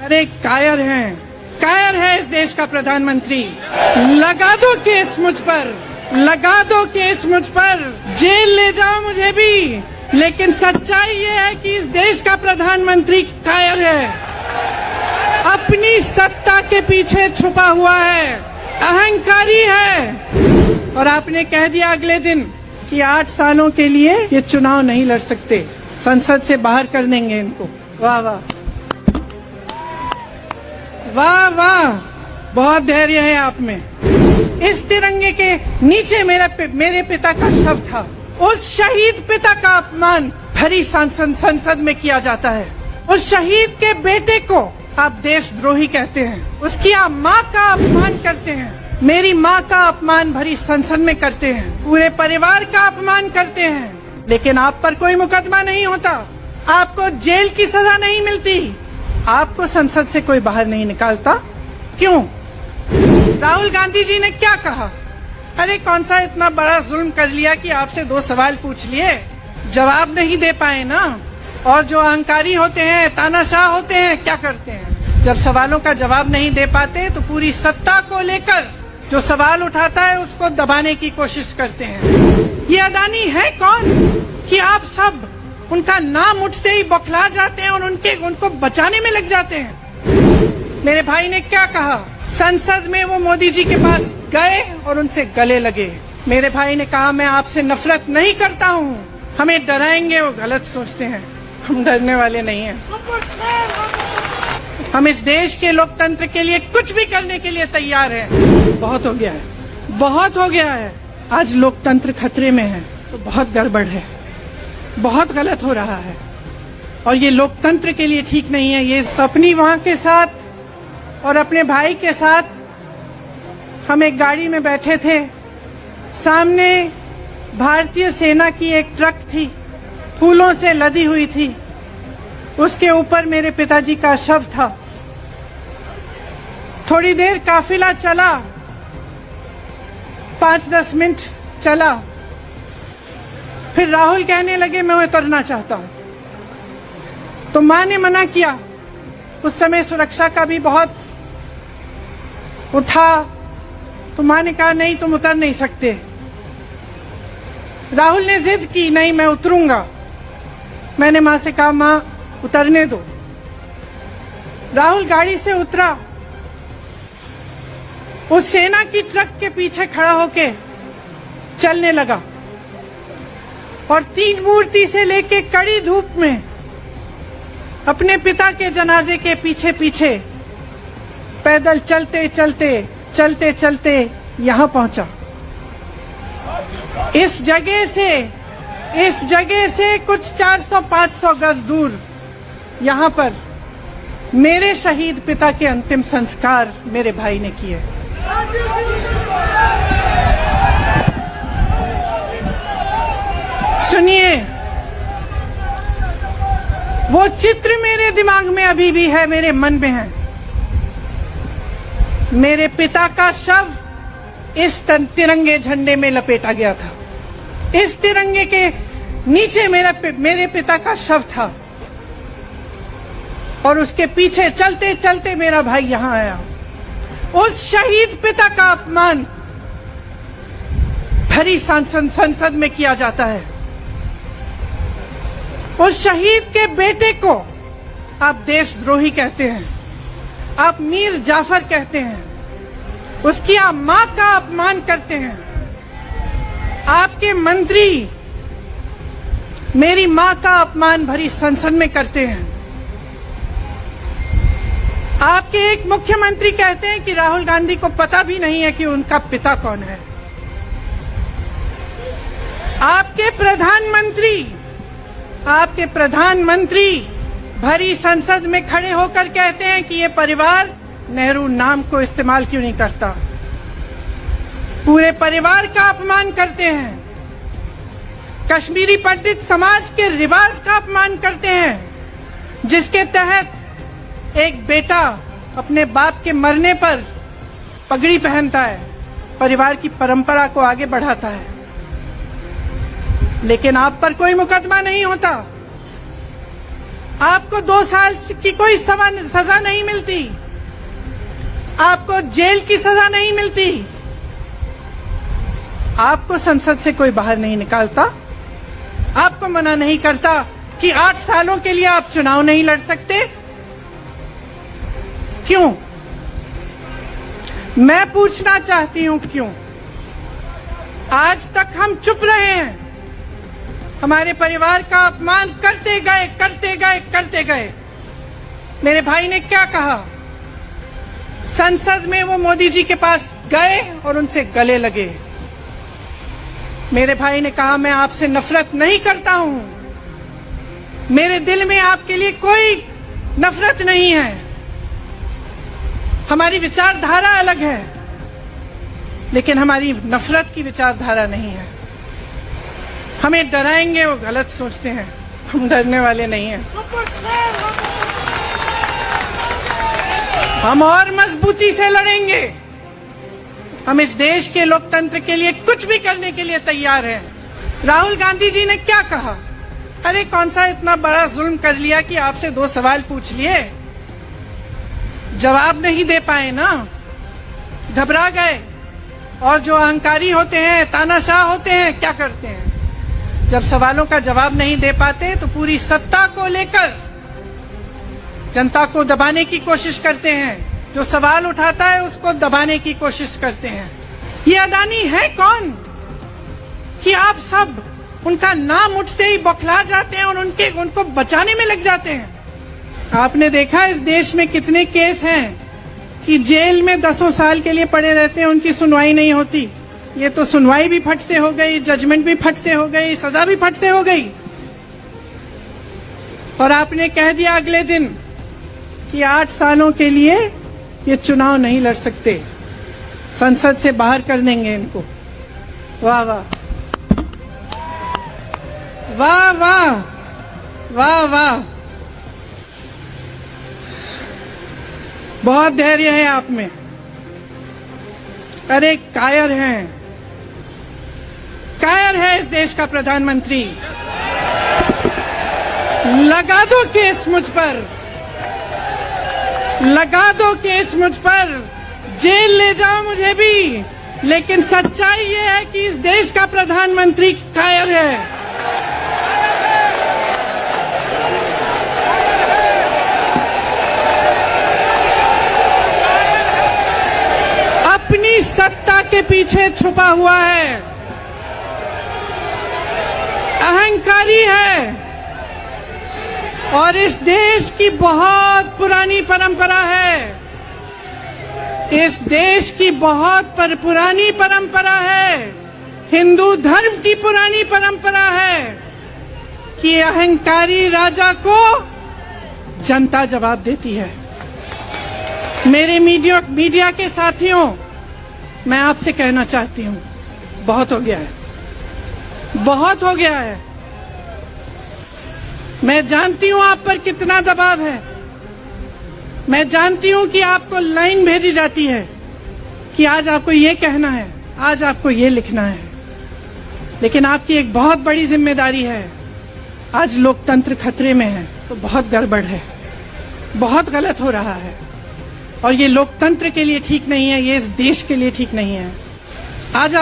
अरे कायर है इस देश का प्रधानमंत्री। लगा दो केस मुझ पर, लगा दो केस मुझ पर, जेल ले जाओ मुझे भी, लेकिन सच्चाई ये है कि इस देश का प्रधानमंत्री कायर है, अपनी सत्ता के पीछे छुपा हुआ है, अहंकारी है। और आपने कह दिया अगले दिन कि 8 सालों के लिए ये चुनाव नहीं लड़ सकते, संसद से बाहर कर देंगे इनको। वाह वाह वाह वाह, बहुत धैर्य है आप में। इस तिरंगे के नीचे मेरे पिता का शव था। उस शहीद पिता का अपमान भरी संसद में किया जाता है। उस शहीद के बेटे को आप देशद्रोही कहते हैं, उसकी आप माँ का अपमान करते हैं, मेरी माँ का अपमान भरी संसद में करते हैं, पूरे परिवार का अपमान करते हैं, लेकिन आप पर कोई मुकदमा नहीं होता, आपको जेल की सजा नहीं मिलती, आपको संसद से कोई बाहर नहीं निकालता। क्यों? राहुल गांधी जी ने क्या कहा? अरे कौन सा इतना बड़ा जुल्म कर लिया कि आपसे 2 सवाल पूछ लिए, जवाब नहीं दे पाए ना। और जो अहंकारी होते हैं, तानाशाह होते हैं, क्या करते हैं? जब सवालों का जवाब नहीं दे पाते तो पूरी सत्ता को लेकर जो सवाल उठाता है उसको दबाने की कोशिश करते हैं। ये अडानी है कौन कि आप सब उनका नाम उठते ही बौखला जाते हैं और उनको बचाने में लग जाते हैं। मेरे भाई ने क्या कहा? संसद में वो मोदी जी के पास गए और उनसे गले लगे। मेरे भाई ने कहा मैं आपसे नफरत नहीं करता हूँ, हमें डराएंगे, वो गलत सोचते हैं, हम डरने वाले नहीं हैं। हम इस देश के लोकतंत्र के लिए कुछ भी करने के लिए तैयार हैं। बहुत हो गया है, बहुत हो गया है। आज लोकतंत्र खतरे में है तो बहुत गड़बड़ है, बहुत गलत हो रहा है और ये लोकतंत्र के लिए ठीक नहीं है। ये अपनी माँ के साथ और अपने भाई के साथ हम एक गाड़ी में बैठे थे, सामने भारतीय सेना की एक ट्रक थी, फूलों से लदी हुई थी, उसके ऊपर मेरे पिताजी का शव था। थोड़ी देर काफिला चला, 5-10 मिनट चला, फिर राहुल कहने लगे मैं उतरना चाहता हूं। तो मां ने मना किया, उस समय सुरक्षा का भी बहुत था, तो मां ने कहा नहीं तुम उतर नहीं सकते। राहुल ने जिद की नहीं मैं उतरूंगा। मैंने मां से कहा मां उतरने दो। राहुल गाड़ी से उतरा, उस सेना की ट्रक के पीछे खड़ा होके चलने लगा और 3 मूर्ति से लेके कड़ी धूप में अपने पिता के जनाजे के पीछे पीछे पैदल चलते चलते यहां पहुंचा। इस जगह से कुछ 400-500 गज दूर यहां पर मेरे शहीद पिता के अंतिम संस्कार मेरे भाई ने किए। सुनिए, वो चित्र मेरे दिमाग में अभी भी है, मेरे मन में है। मेरे पिता का शव इस तिरंगे झंडे में लपेटा गया था। इस तिरंगे के नीचे मेरे पिता का शव था और उसके पीछे चलते चलते मेरा भाई यहां आया। उस शहीद पिता का अपमान भरी संसद में किया जाता है। उस शहीद के बेटे को आप देशद्रोही कहते हैं, आप मीर जाफर कहते हैं, उसकी आप मां का अपमान करते हैं। आपके मंत्री मेरी मां का अपमान भरी संसद में करते हैं। आपके एक मुख्यमंत्री कहते हैं कि राहुल गांधी को पता भी नहीं है कि उनका पिता कौन है। आपके प्रधानमंत्री भरी संसद में खड़े होकर कहते हैं कि ये परिवार नेहरू नाम को इस्तेमाल क्यों नहीं करता। पूरे परिवार का अपमान करते हैं, कश्मीरी पंडित समाज के रिवाज का अपमान करते हैं, जिसके तहत एक बेटा अपने बाप के मरने पर पगड़ी पहनता है, परिवार की परंपरा को आगे बढ़ाता है। लेकिन आप पर कोई मुकदमा नहीं होता, आपको 2 साल की कोई सजा नहीं मिलती, आपको जेल की सजा नहीं मिलती, आपको संसद से कोई बाहर नहीं निकालता, आपको मना नहीं करता कि 8 सालों के लिए आप चुनाव नहीं लड़ सकते। क्यों? मैं पूछना चाहती हूं क्यों? आज तक हम चुप रहे हैं, हमारे परिवार का अपमान करते गए करते गए करते गए। मेरे भाई ने क्या कहा? संसद में वो मोदी जी के पास गए और उनसे गले लगे। मेरे भाई ने कहा मैं आपसे नफरत नहीं करता हूं, मेरे दिल में आपके लिए कोई नफरत नहीं है, हमारी विचारधारा अलग है, लेकिन हमारी नफरत की विचारधारा नहीं है। हमें डराएंगे वो गलत सोचते हैं, हम डरने वाले नहीं हैं। हम और मजबूती से लड़ेंगे। हम इस देश के लोकतंत्र के लिए कुछ भी करने के लिए तैयार हैं। राहुल गांधी जी ने क्या कहा? अरे कौन सा इतना बड़ा जुल्म कर लिया कि आपसे 2 सवाल पूछ लिए, जवाब नहीं दे पाए ना, घबरा गए। और जो अहंकारी होते हैं, तानाशाह होते हैं, क्या करते हैं? जब सवालों का जवाब नहीं दे पाते तो पूरी सत्ता को लेकर जनता को दबाने की कोशिश करते हैं। जो सवाल उठाता है उसको दबाने की कोशिश करते हैं। ये अडानी है कौन कि आप सब उनका नाम उठते ही बौखला जाते हैं और उनको बचाने में लग जाते हैं? आपने देखा इस देश में कितने केस हैं कि जेल में 10 साल के लिए पड़े रहते हैं, उनकी सुनवाई नहीं होती। ये तो सुनवाई भी फट से हो गई, जजमेंट भी फट से हो गई, सजा भी फट से हो गई। और आपने कह दिया अगले दिन कि 8 सालों के लिए ये चुनाव नहीं लड़ सकते, संसद से बाहर कर देंगे इनको। वाह वाह वाह वाह वाह वाह, बहुत धैर्य है आप में। अरे कायर हैं, कायर है इस देश का प्रधानमंत्री। लगा दो केस मुझ पर, लगा दो केस मुझ पर, जेल ले जाओ मुझे भी, लेकिन सच्चाई ये है कि इस देश का प्रधानमंत्री कायर है। अपनी सत्ता के पीछे छुपा हुआ है, अहंकारी है। और इस देश की बहुत पुरानी परंपरा है, इस देश की बहुत पुरानी परंपरा है, हिंदू धर्म की पुरानी परंपरा है कि अहंकारी राजा को जनता जवाब देती है। मेरे मीडिया के साथियों, मैं आपसे कहना चाहती हूं, बहुत हो गया है, बहुत हो गया है। मैं जानती हूं आप पर कितना दबाव है, मैं जानती हूं कि आपको लाइन भेजी जाती है कि आज आपको ये कहना है, आज आपको ये लिखना है, लेकिन आपकी एक बहुत बड़ी जिम्मेदारी है। आज लोकतंत्र खतरे में है तो बहुत गड़बड़ है, बहुत गलत हो रहा है, और ये लोकतंत्र के लिए ठीक नहीं है, ये इस देश के लिए ठीक नहीं है। आज आप